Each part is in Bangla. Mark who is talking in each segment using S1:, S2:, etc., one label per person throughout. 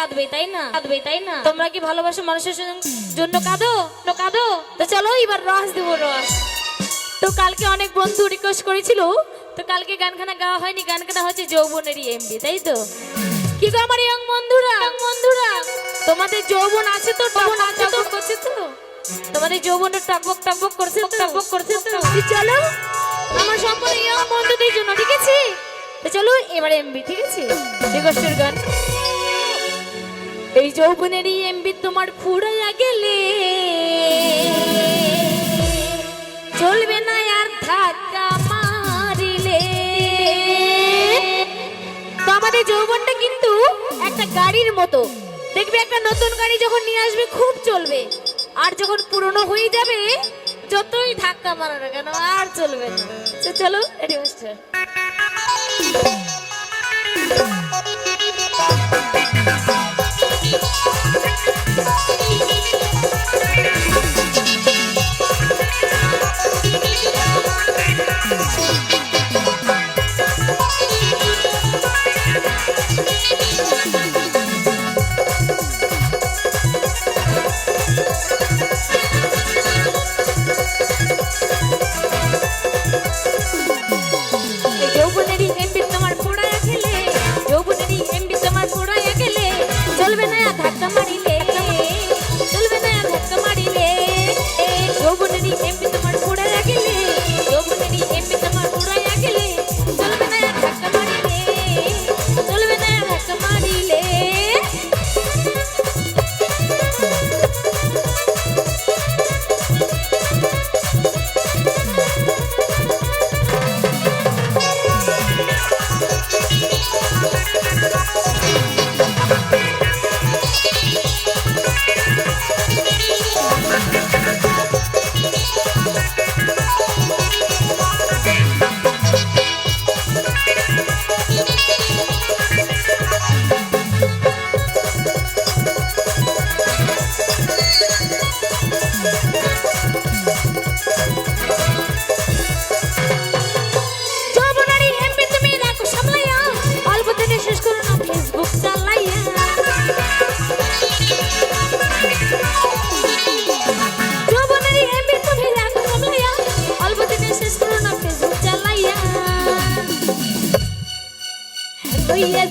S1: কাঁদবে তাই না তোমরা কি ভালোবাসা মানুষের জন্য কাঁদো তো চলো এবার রস দেবো রস। তো কালকে অনেক বন্ধু রিকোয়েস্ট করেছিল, তো কালকে গানখানা গাওয়া হয়নি, গানখানা হচ্ছে যৌবনেরই এমবি, তাই তো? কি গো আমার ইয়ং বন্ধুরা তোমাদের যৌবন আছে তো করছে তো তোমাদের যৌবনটা টকবক করছে তো চলো আমার সম্পূর্ণ ইয়ং বন্ধুদের জন্য, ঠিক আছে? তো চলো এবারে এমবি, ঠিক আছে? রিকোয়েস্টের গান। এই যৌবনেরই এমবি তোমার ফুরাইয়া গেলে চলবে না আর ধাক্কা মারিলে। তো আমাদের যৌবনটা কিন্তু একটা গাড়ির মতো, দেখবে একটা নতুন গাড়ি যখন নিয়ে আসবে খুব চলবে, আর যখন পুরনো হয়ে যাবে যতই ধাক্কা মারো না কেন আর চলবে না। তো চলো রেডি মাস্টার।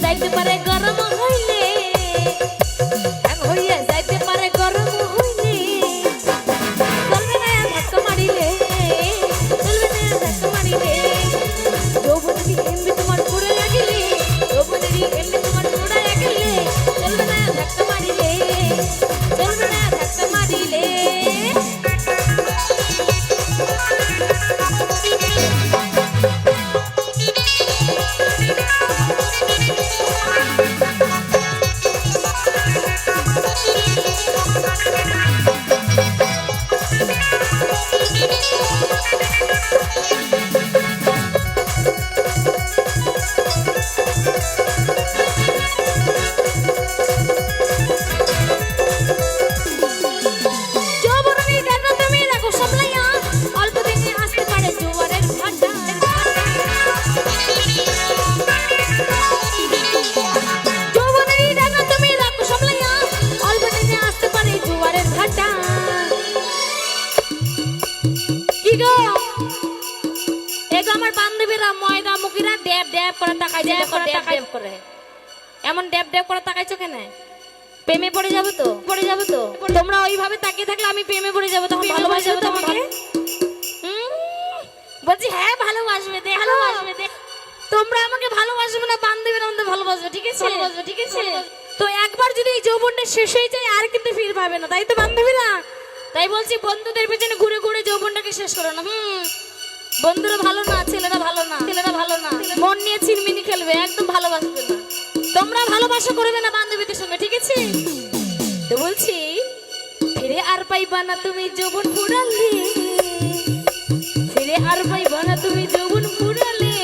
S1: যাইতে পারে গরম হইলে, হইয়া যাইতে পারে গরম হইলে, চলবে না ধাক্কা মারিলে, যৌবনেরই এমবি তোমার পুড়ে লাগিলে, যৌবনেরই এমবি তোমার পুড়ে লাগিলে, চলবে না ধাক্কা মারিলে। আমার বান্ধবীরা ময়দা মুখিরা ড্যাব ড্যাব করে তাকাই করে, এমন ড্যাব ড্যাব করে তাকাইছো কেন? প্রেমে পড়ে যাবো তো তোমরা ওইভাবে তাকিয়ে থাকলে আমি প্রেমে পড়ে যাবো, তখন ভালোবাসবে তোমাকে। বলছি হ্যাঁ ভালোবাসবে দে তোমরা আমাকে ভালোবাসবে না, বান্ধবীরা আমাদের ভালোবাসবে, ঠিক আছে? তো একবার যদি এই যৌবনটা শেষ হয়ে যায় আর কিন্তু ফির পাবে না, তাই তো বান্ধবীরা? তাই বলছি বন্ধুদের পিছনে ঘুরে ঘুরে যৌবনটাকে শেষ করো না। বন্ধুরা ভালো না, ছেলেরা ভালো না, মন নিয়ে ছিনমিনি খেলবে, একদম ভালোবাসবে না। তোমরা ভালোবাসা করবে না বান্ধবীদের সঙ্গে, ঠিক আছে? তো বলছি ফিরে আর পাইবা না তুমি যৌবন ফুরালে, ফিরে আর পাইবা না তুমি যৌবন ফুরালে,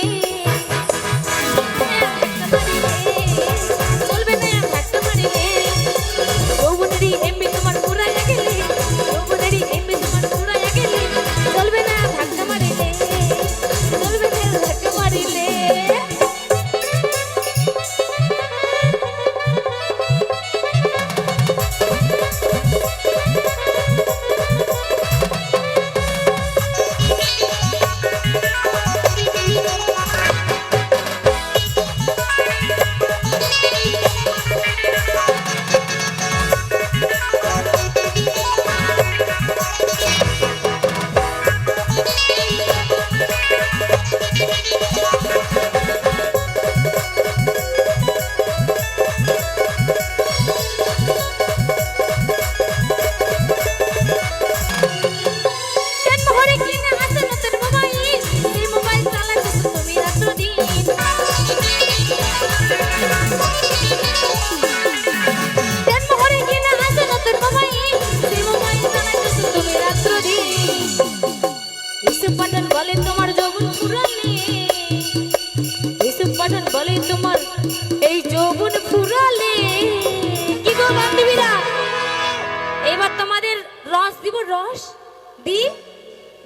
S1: চলবে না ধাক্কা মারিলে, যৌবনেরই এমবি তোমার ফুরাইয়া গেলে, যৌবনেরই এমবি তোমার ফুরাইয়া গেলে, চলবে না ধাক্কা মারিলে।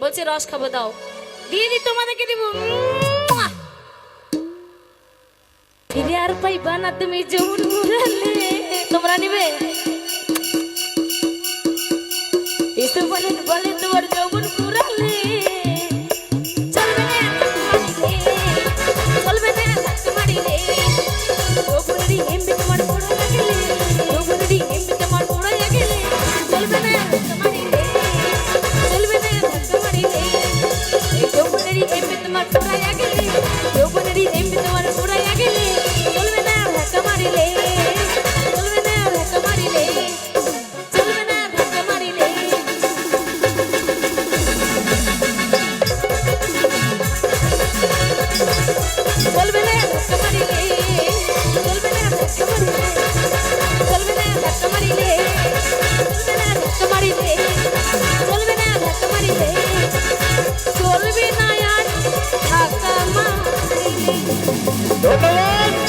S1: বলছে রস খাবো, দাও। দিয়ে দি, তোমাদেরকে দিব। ফিরে আর পাইবা না তুমি যৌবন ঘুরালে। তোমরা নিবে? এসে বলে বলে তোমার যৌবন ঘুরালে চলবে না, চলবে না, মারিলে যৌবনেরই হেমবি তোমার পোড়াইয়া গেলে, যৌবনেরই হেমবি তোমার পোড়াইয়া গেলে চলবে না, মারিলে চলবে না, মারিলে যৌবনেরই হেমবি তোমার পোড়াইয়া গেলে, যৌবনেরই হেমবি তোমার পোড়াইয়া গেলে চলবে না, ধাক্কা মারিলে চলবে না, ধাক্কা মারিলে চলবে না, ধাক্কা মারিলে। চলবে না, ধাক্কা মারিলে চলবে না, ধাক্কা মারিলে চলবে না, ধাক্কা মারিলে চলবে না, ধাক্কা মারিলে চলবে না, ধাক্কা মারিলে চলবে না আর ধাক্কা মারিলে।
S2: ধন্যবাদ।